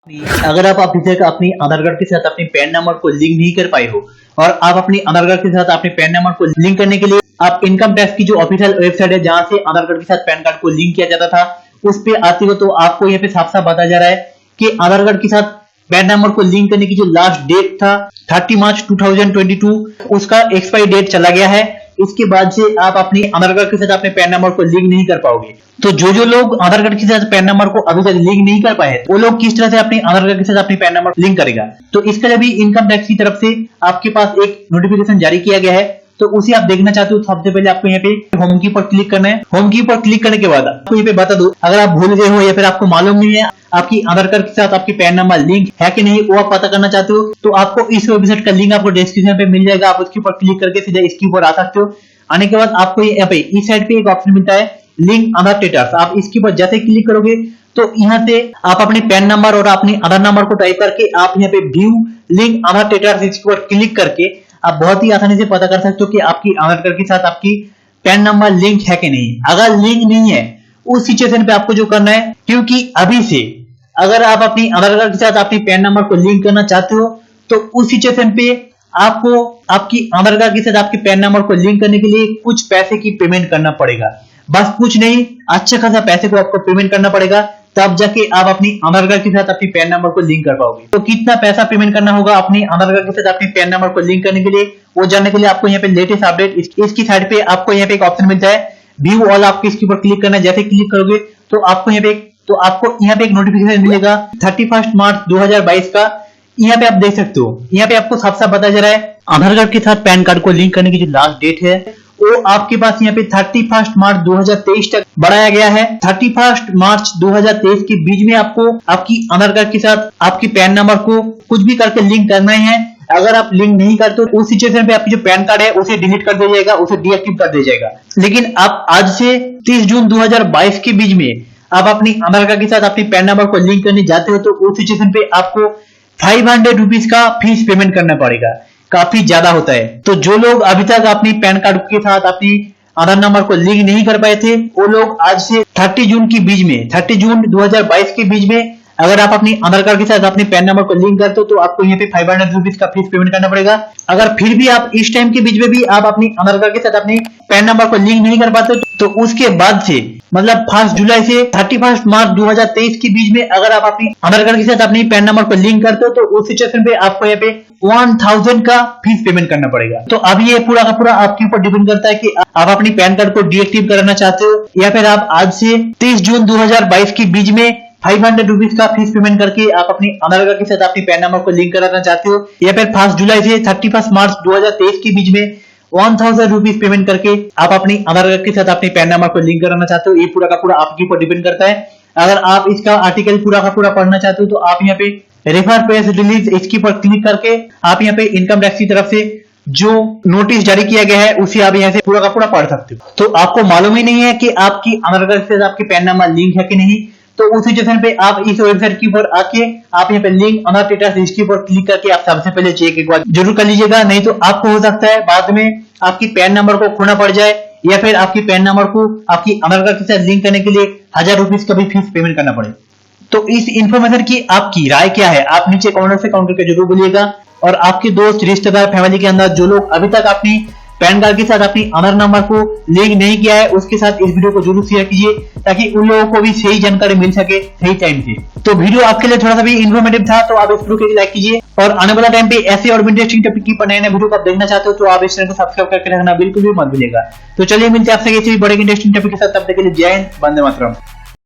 अगर आप अभी तक अपनी आधार कार्ड के साथ अपने पैन नंबर को लिंक नहीं कर पाए हो और आप अपनी आधार कार्ड के साथ अपने पैन नंबर को लिंक करने के लिए आप इनकम टैक्स की जो ऑफिशियल वेबसाइट है जहां से आधार कार्ड के साथ पैन कार्ड को लिंक किया जाता था उस पे आते हो तो आपको यहाँ पे साफ साफ बताया जा रहा है कि आधार कार्ड के साथ पैन नंबर को लिंक करने की जो लास्ट डेट था 30 मार्च 2022 उसका एक्सपायरी डेट चला गया है। इसके बाद से आप अपनी आधार कार्ड के साथ अपने पैन नंबर को लिंक नहीं कर पाओगे। तो जो लोग आधार कार्ड के साथ पैन नंबर को अभी तक लिंक नहीं कर पाए वो लोग किस तरह से अपने आधार कार्ड के साथ अपनी पैन नंबर लिंक करेगा। तो इसके लिए भी इनकम टैक्स की तरफ से आपके पास एक नोटिफिकेशन जारी किया गया है, तो उसे आप देखना चाहते हो तो सबसे पहले आपको यहाँ पे होम की पर क्लिक करना है। होम की पर क्लिक करने के बाद आपको यहाँ पे बता दो, अगर आप भूल गए हो या फिर आपको मालूम नहीं है आपकी आधार कार्ड के साथ आपकी पैन नंबर लिंक है कि नहीं वो आप पता करना चाहते हो तो आपको इस वेबसाइट का लिंक आपको डिस्क्रिप्शन पे मिल जाएगा। आप उसके ऊपर क्लिक करके सीधा इसके ऊपर आ सकते हो। आने के बाद आपको यहाँ पे इस साइड पे एक ऑप्शन मिलता है लिंक आधार स्टेटस। आप इसके ऊपर जैसे क्लिक करोगे तो यहाँ से आप अपने पैन नंबर और अपने आधार नंबर को टाइप करके आप यहाँ पे व्यू लिंक आधार स्टेटस इसके ऊपर क्लिक करके आप बहुत ही आसानी से पता कर सकते हो कि आपकी आधार कार्ड के साथ आपकी पैन नंबर लिंक है कि नहीं। अगर लिंक नहीं है उस सिचुएशन पे आपको जो करना है, क्योंकि अभी से अगर आप अपनी आधार कार्ड के साथ अपनी पैन नंबर को लिंक करना चाहते हो तो उस सिचुएशन पे आपको आपकी आधार कार्ड के साथ आपके पैन नंबर को लिंक करने के लिए कुछ पैसे की पेमेंट करना पड़ेगा। बस कुछ नहीं, अच्छे खासा पैसे को आपको पेमेंट करना पड़ेगा, तब जाके आप अपनी आधार कार्ड के साथ अपनी पैन नंबर को लिंक कर पाओगे। तो कितना पैसा पेमेंट करना होगा अपनी आधार कार्ड के साथ अपनी पैन नंबर को लिंक करने के लिए वो जानने के लिए आपको यहाँ पे लेटेस्ट अपडेट इसकी साइड पे आपको यहाँ पे एक ऑप्शन मिलता है व्यू ऑल। आपको इसके ऊपर क्लिक करना है। जैसे क्लिक करोगे तो आपको यहाँ पे एक नोटिफिकेशन मिलेगा 31 मार्च 2022 का। यहाँ पे आप देख सकते हो, यहाँ पे आपको साफ साफ बताया जा रहा है आधार कार्ड के साथ पैन कार्ड को लिंक करने की जो लास्ट डेट है वो आपके पास यहाँ पे 31 मार्च 2023 तक बढ़ाया गया है। 31 मार्च 2023 के बीच में आपको आपकी आधार कार्ड के साथ आपकी पैन नंबर को कुछ भी करके लिंक करना है। अगर आप लिंक नहीं करते तो उस सिचुएशन पे आपकी जो पैन कार्ड है उसे डिलीट कर दिया जाएगा, उसे डीएक्टिव कर दिया जाएगा। लेकिन आप आज से 30 जून 2022 के बीच में आप अपनी आधार कार्ड के साथ अपनी पैन नंबर को लिंक करने जाते हो तो उस सिचुएशन पे आपको 500 रुपीज का फीस पेमेंट करना पड़ेगा। काफी ज्यादा होता है। तो जो लोग अभी तक अपनी पैन कार्ड के साथ अपनी आधार नंबर को लिंक नहीं कर पाए थे वो लोग आज से 30 जून के बीच में 30 जून 2022 के बीच में अगर आप अपनी आधार कार्ड के साथ अपने पैन नंबर को लिंक करते हो तो आपको यहाँ पे 500 रुपीज का फीस पेमेंट करना पड़ेगा। अगर फिर भी आप इस टाइम के बीच में भी आप अपनी आधार कार्ड के साथ अपनी पैन नंबर को लिंक नहीं कर पाते तो उसके बाद से मतलब 1 जुलाई से 31 मार्च 2023 के बीच में अगर आप अपनी आधार कार्ड के साथ अपनी पैन नंबर को लिंक करते हो तो उस सिचुएशन पे आपको यहाँ पे 1000 का फीस पेमेंट करना पड़ेगा। तो अब ये पूरा का पूरा आपके ऊपर डिपेंड करता है कि आप अपनी पैन कार्ड को डीएक्टिव कराना चाहते हो या फिर आप आज से 30 जून 2022 के बीच में 500 रुपीज का फीस पेमेंट करके आप अपनी आधार कार्ड के साथ अपनी पैन नंबर को लिंक कराना चाहते हो या फिर 1 जुलाई से 31 मार्च 2023 के बीच में 1000 रुपीज पेमेंट करके आप अपनी आधार कार्ड के साथ अपनी पैन नंबर को लिंक कराना चाहते हो। ये पूरा का पूरा आपके ऊपर डिपेंड करता है। अगर आप इसका आर्टिकल पूरा का पूरा पढ़ना चाहते हो तो आप यहाँ पे रेफर पेज रिलीज इसके ऊपर क्लिक करके आप यहाँ पे इनकम टैक्स की तरफ से जो नोटिस जारी किया गया है उसे आप यहाँ से पूरा का पूरा पढ़ सकते हो। तो आपको मालूम ही नहीं है कि आपकी आधार कार्ड से आपकी पैन नंबर लिंक है कि नहीं, तो उस सिचुएशन पे आप इस वेबसाइट के ऊपर आके आप यहाँ पे लिंक आधार स्टेटस इसके ऊपर क्लिक करके आप सबसे पहले चेक एक बार जरूर कर लीजिएगा। नहीं तो आपको हो सकता है बाद में आपकी पैन नंबर को खोना पड़ जाए या फिर आपकी पैन नंबर को आपकी आधार कार्ड के साथ लिंक करने के लिए 1000 रुपीज का भी फीस पेमेंट करना पड़े। तो इस इंफॉर्मेशन की आपकी राय क्या है आप नीचे कमेंट से कमेंट करके जरूर बोलिएगा। और आपके दोस्त रिश्तेदार फैमिली के अंदर जो लोग अभी तक अपनी पैन कार्ड के साथ अपनी आधार नंबर को लिंक नहीं किया है उसके साथ इस वीडियो को जरूर शेयर कीजिए ताकि उन लोगों को भी सही जानकारी मिल सके सही टाइम से। तो वीडियो आपके लिए थोड़ा सा भी इन्फॉर्मेटिव था तो आप इस वीडियो को लाइक कीजिए और आने वाला टाइम पे ऐसे और इंटरेस्टिंग टॉपिक की नए वीडियो को आप देखना चाहते हो तो आप इस चैनल को सब्सक्राइब करके रखना बिल्कुल भी मत भूलिएगा। तो चलिए मिलते हैं आपसे किसी बड़े इंटरेस्टिंग टॉपिक के साथ, तब तक के लिए जय हिंद, वंदे मातरम।